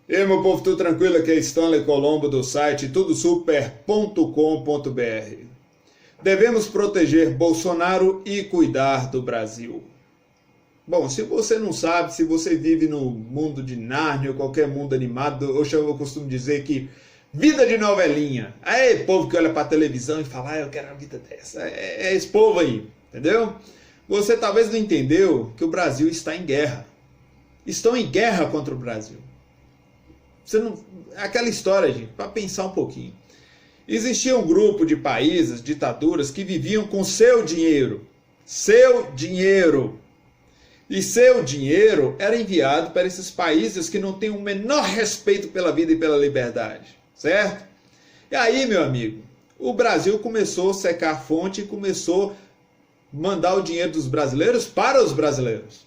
E aí, meu povo, tudo tranquilo? Aqui é Stanley Colombo do site tudosuper.com.br. Devemos proteger Bolsonaro e cuidar do Brasil. Bom, se você não sabe, se você vive no mundo de Nárnia ou qualquer mundo animado, eu costumo dizer que vida de novelinha. Aí, povo que olha pra televisão e fala, eu quero uma vida dessa. É esse povo aí, entendeu? Você talvez não entendeu que o Brasil está em guerra. Estão em guerra contra o Brasil. Você não... Aquela história, gente, para pensar um pouquinho. Existia um grupo de países, ditaduras, que viviam com seu dinheiro. Seu dinheiro. E seu dinheiro era enviado para esses países que não têm o menor respeito pela vida e pela liberdade. Certo? E aí, meu amigo, o Brasil começou a secar a fonte e começou a mandar o dinheiro dos brasileiros para os brasileiros.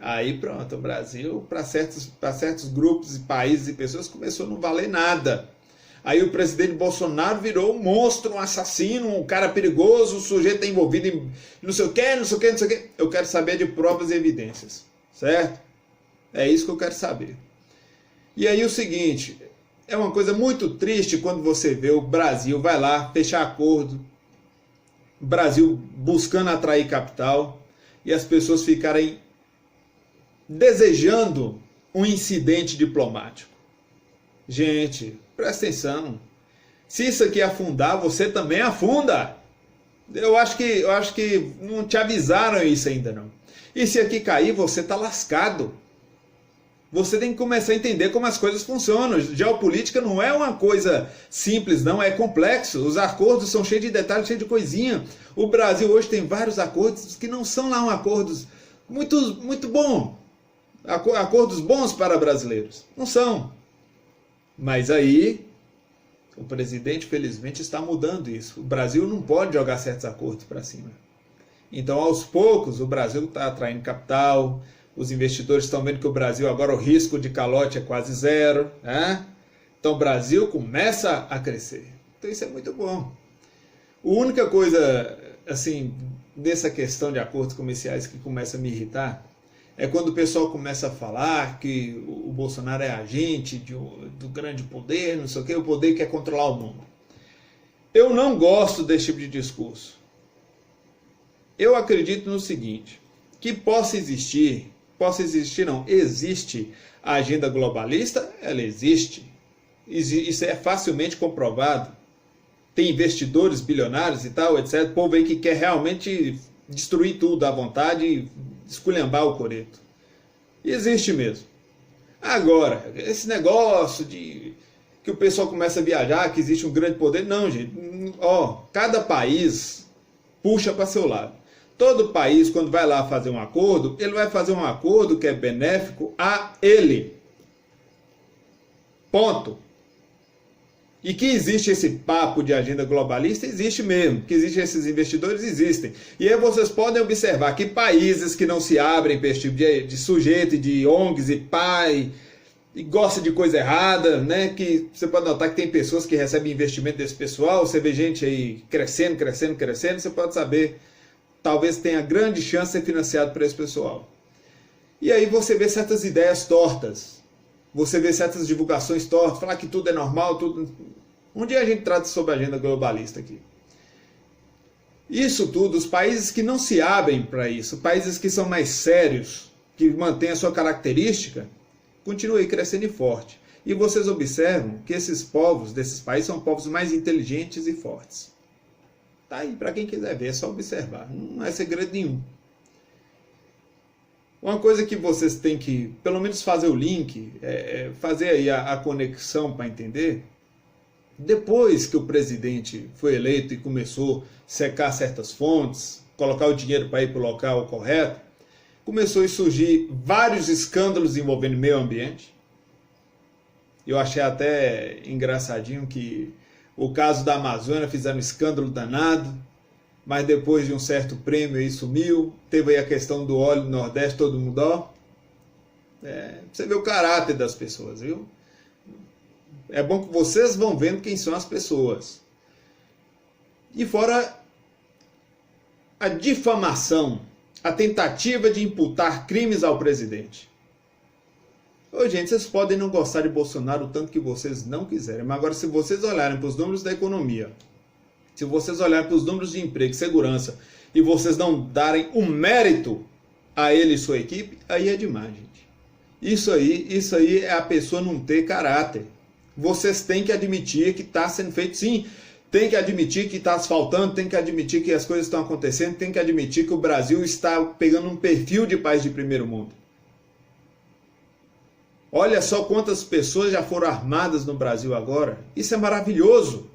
Aí pronto, o Brasil, para certos grupos e países e pessoas, começou a não valer nada. Aí o presidente Bolsonaro virou um monstro, um assassino, um cara perigoso, o sujeito está envolvido em não sei o que, não sei o que, não sei o que. Eu quero saber de provas e evidências, certo? É isso que eu quero saber. E aí o seguinte, é uma coisa muito triste quando você vê o Brasil, vai lá, fechar acordo, o Brasil buscando atrair capital, e as pessoas ficarem desejando um incidente diplomático. Gente, presta atenção. Se isso aqui afundar, você também afunda. Eu acho que não te avisaram isso ainda não. E se aqui cair, você tá lascado. Você tem que começar a entender como as coisas funcionam. Geopolítica não é uma coisa simples, não, é complexo. Os acordos são cheios de detalhes, cheios de coisinha. O Brasil hoje tem vários acordos que não são lá um acordos muito bons. Acordos bons para brasileiros. Não são. Mas aí, o presidente, felizmente, está mudando isso. O Brasil não pode jogar certos acordos para cima. Então, aos poucos, o Brasil está atraindo capital. Os investidores estão vendo que o Brasil, agora o risco de calote é quase zero. Né? Então, o Brasil começa a crescer. Então, isso é muito bom. A única coisa, assim, dessa questão de acordos comerciais que começa a me irritar é quando o pessoal começa a falar que o Bolsonaro é agente do grande poder, não sei o que, o poder quer controlar o mundo. Eu não gosto desse tipo de discurso. Eu acredito no seguinte, que existe a agenda globalista, ela existe. Isso é facilmente comprovado. Tem investidores bilionários e tal, etc. O povo aí que quer realmente destruir tudo à vontade e esculhambar o coreto. Existe mesmo. Agora, esse negócio de que o pessoal começa a viajar, que existe um grande poder, não, gente. Cada país puxa para seu lado. Todo país, quando vai lá fazer um acordo, ele vai fazer um acordo que é benéfico a ele. Ponto. E que existe esse papo de agenda globalista, existe mesmo. Que existem esses investidores, existem. E aí vocês podem observar que países que não se abrem para esse tipo de sujeito, de ONGs e pai, e gosta de coisa errada, né? Que você pode notar que tem pessoas que recebem investimento desse pessoal, você vê gente aí crescendo, você pode saber, talvez tenha grande chance de ser financiado por esse pessoal. E aí você vê certas ideias tortas. Você vê certas divulgações tortas, falar que tudo é normal, tudo... Um dia a gente trata sobre a agenda globalista aqui. Isso tudo, os países que não se abrem para isso, países que são mais sérios, que mantêm a sua característica, continuam aí crescendo e forte. E vocês observam que esses povos desses países são povos mais inteligentes e fortes. Tá aí, para quem quiser ver, é só observar, não é segredo nenhum. Uma coisa que vocês têm que, pelo menos fazer o link, fazer aí a conexão para entender, depois que o presidente foi eleito e começou a secar certas fontes, colocar o dinheiro para ir para o local correto, começou a surgir vários escândalos envolvendo meio ambiente. Eu achei até engraçadinho que o caso da Amazônia fizeram um escândalo danado, mas depois de um certo prêmio aí sumiu. Teve aí a questão do óleo no Nordeste, todo mundo, você vê o caráter das pessoas, viu? É bom que vocês vão vendo quem são as pessoas. E fora a difamação, a tentativa de imputar crimes ao presidente. Ô, gente, vocês podem não gostar de Bolsonaro o tanto que vocês não quiserem, mas agora se vocês olharem para os números da economia, se vocês olharem para os números de emprego e segurança, e vocês não darem um mérito a ele e sua equipe, aí é demais, gente. Isso aí é a pessoa não ter caráter. Vocês têm que admitir que está sendo feito, sim. Tem que admitir que está asfaltando, tem que admitir que as coisas estão acontecendo, tem que admitir que o Brasil está pegando um perfil de país de primeiro mundo. Olha só quantas pessoas já foram armadas no Brasil agora. Isso é maravilhoso,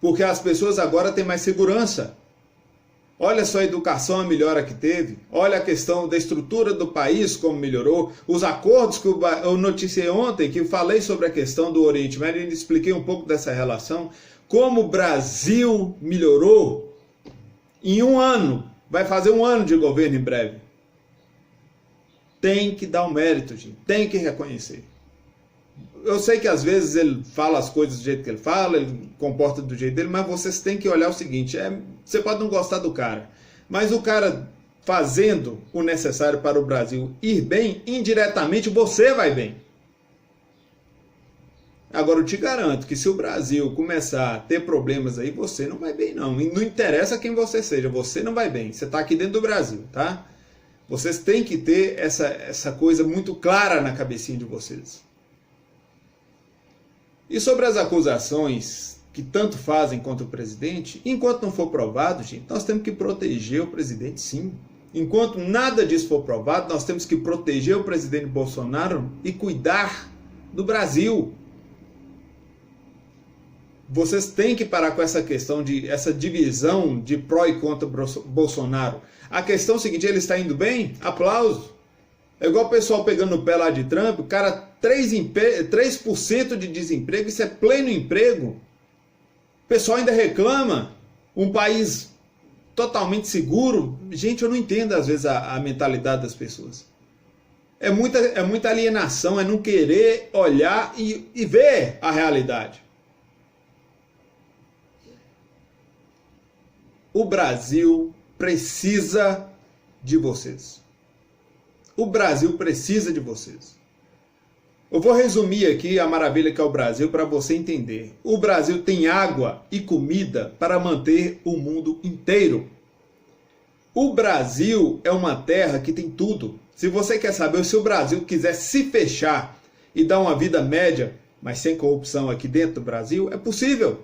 porque as pessoas agora têm mais segurança. Olha só a educação, a melhora que teve. Olha a questão da estrutura do país, como melhorou. Os acordos que eu noticiei ontem, que eu falei sobre a questão do Oriente Médio, e expliquei um pouco dessa relação. Como o Brasil melhorou em um ano. Vai fazer um ano de governo em breve. Tem que dar um mérito, gente. Tem que reconhecer. Eu sei que às vezes ele fala as coisas do jeito que ele fala, ele comporta do jeito dele, mas vocês têm que olhar o seguinte, você pode não gostar do cara, mas o cara fazendo o necessário para o Brasil ir bem, indiretamente você vai bem. Agora eu te garanto que se o Brasil começar a ter problemas aí, você não vai bem não. E não interessa quem você seja, você não vai bem. Você está aqui dentro do Brasil, tá? Vocês têm que ter essa coisa muito clara na cabecinha de vocês. E sobre as acusações que tanto fazem contra o presidente, enquanto não for provado, gente, nós temos que proteger o presidente, sim. Enquanto nada disso for provado, nós temos que proteger o presidente Bolsonaro e cuidar do Brasil. Vocês têm que parar com essa questão essa divisão de pró e contra Bolsonaro. A questão é o seguinte, ele está indo bem? Aplauso. É igual o pessoal pegando no pé lá de Trump, o cara 3% de desemprego, isso é pleno emprego. O pessoal ainda reclama, um país totalmente seguro. Gente, eu não entendo às vezes a mentalidade das pessoas. É muita alienação, é não querer olhar e ver a realidade. O Brasil precisa de vocês. O Brasil precisa de vocês. Eu vou resumir aqui a maravilha que é o Brasil para você entender. O Brasil tem água e comida para manter o mundo inteiro. O Brasil é uma terra que tem tudo. Se você quer saber, se o Brasil quiser se fechar e dar uma vida média, mas sem corrupção aqui dentro do Brasil, é possível.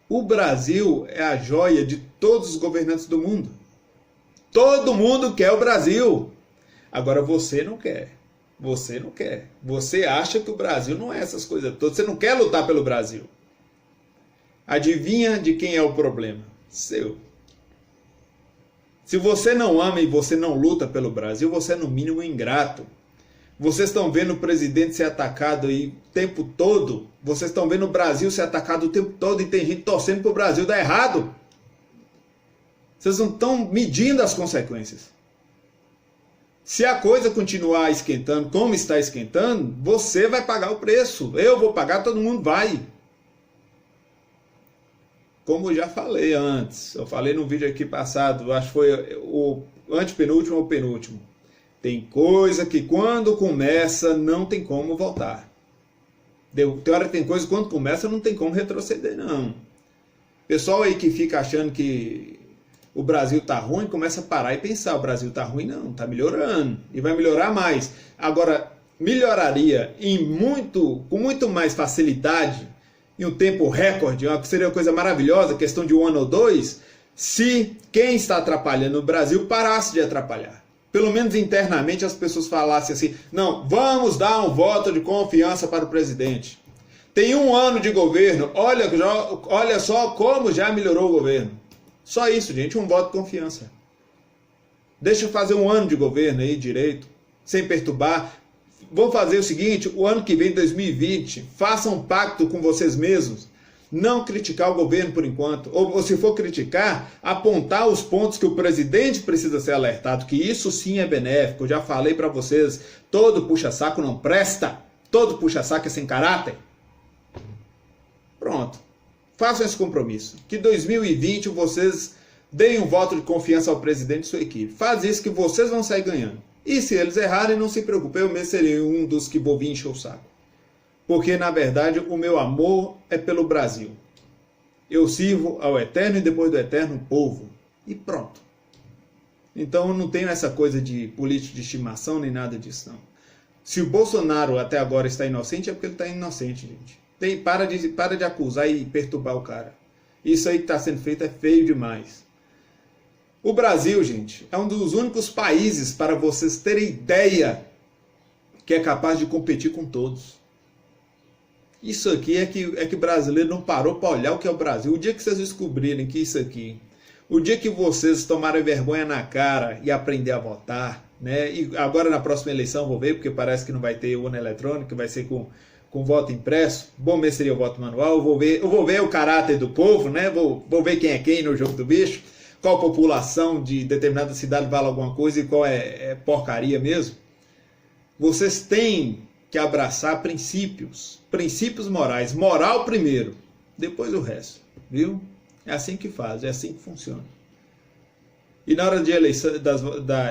O Brasil é a joia de todos os governantes do mundo. Todo mundo quer o Brasil. Agora você não quer. Você não quer. Você acha que o Brasil não é essas coisas todas. Você não quer lutar pelo Brasil. Adivinha de quem é o problema? Seu. Se você não ama e você não luta pelo Brasil, você é no mínimo ingrato. Vocês estão vendo o presidente ser atacado aí o tempo todo. Vocês estão vendo o Brasil ser atacado o tempo todo e tem gente torcendo para o Brasil dar errado. Vocês não estão medindo as consequências. Se a coisa continuar esquentando como está esquentando, você vai pagar o preço. Eu vou pagar, todo mundo vai. Como eu já falei antes, eu falei no vídeo aqui passado, acho que foi o antepenúltimo ou penúltimo. Tem coisa que quando começa não tem como voltar. Tem hora que tem coisa que quando começa não tem como retroceder, não. Pessoal aí que fica achando que o Brasil tá ruim, começa a parar e pensar, o Brasil tá ruim não, tá melhorando e vai melhorar mais. Agora, melhoraria com muito mais facilidade, em um tempo recorde, que seria uma coisa maravilhosa, questão de um ano ou dois, se quem está atrapalhando o Brasil parasse de atrapalhar. Pelo menos internamente as pessoas falassem assim, não, vamos dar um voto de confiança para o presidente. Tem um ano de governo, olha só como já melhorou o governo. Só isso, gente, um voto de confiança. Deixa eu fazer um ano de governo aí direito, sem perturbar. Vou fazer o seguinte, o ano que vem, 2020, faça um pacto com vocês mesmos. Não criticar o governo por enquanto. Ou se for criticar, apontar os pontos que o presidente precisa ser alertado, que isso sim é benéfico. Eu já falei para vocês, todo puxa-saco não presta. Todo puxa-saco é sem caráter. Pronto. Façam esse compromisso. Que 2020 vocês deem um voto de confiança ao presidente e sua equipe. Faz isso que vocês vão sair ganhando. E se eles errarem, não se preocupe, eu mesmo serei um dos que vou vir encher o saco. Porque, na verdade, o meu amor é pelo Brasil. Eu sirvo ao eterno e depois do eterno povo. E pronto. Então, eu não tenho essa coisa de político de estimação nem nada disso, não. Se o Bolsonaro até agora está inocente, é porque ele está inocente, gente. Para de acusar e perturbar o cara. Isso aí que está sendo feito é feio demais. O Brasil, gente, é um dos únicos países, para vocês terem ideia, que é capaz de competir com todos. Isso aqui é que o brasileiro não parou para olhar o que é o Brasil. O dia que vocês descobrirem que isso aqui, o dia que vocês tomarem vergonha na cara e aprender a votar, né? E agora na próxima eleição vou ver, porque parece que não vai ter urna eletrônica, vai ser com voto impresso. Bom mesmo seria o voto manual. Eu vou ver o caráter do povo, né? Vou ver quem é quem no jogo do bicho, qual população de determinada cidade vale alguma coisa e qual é porcaria mesmo. Vocês têm que abraçar princípios morais. Moral primeiro, depois o resto, viu? É assim que faz, é assim que funciona. E na hora de eleição,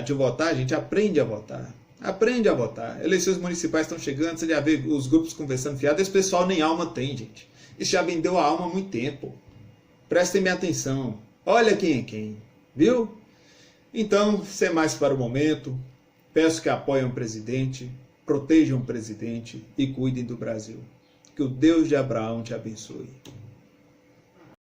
de votar, a gente aprende a votar. Aprende a votar. Eleições municipais estão chegando, você já vê os grupos conversando fiado. Esse pessoal nem alma tem, gente. Isso já vendeu a alma há muito tempo. Prestem bem atenção. Olha quem é quem, viu? Então, sem mais para o momento, peço que apoiem o presidente, protejam o presidente e cuidem do Brasil. Que o Deus de Abraão te abençoe.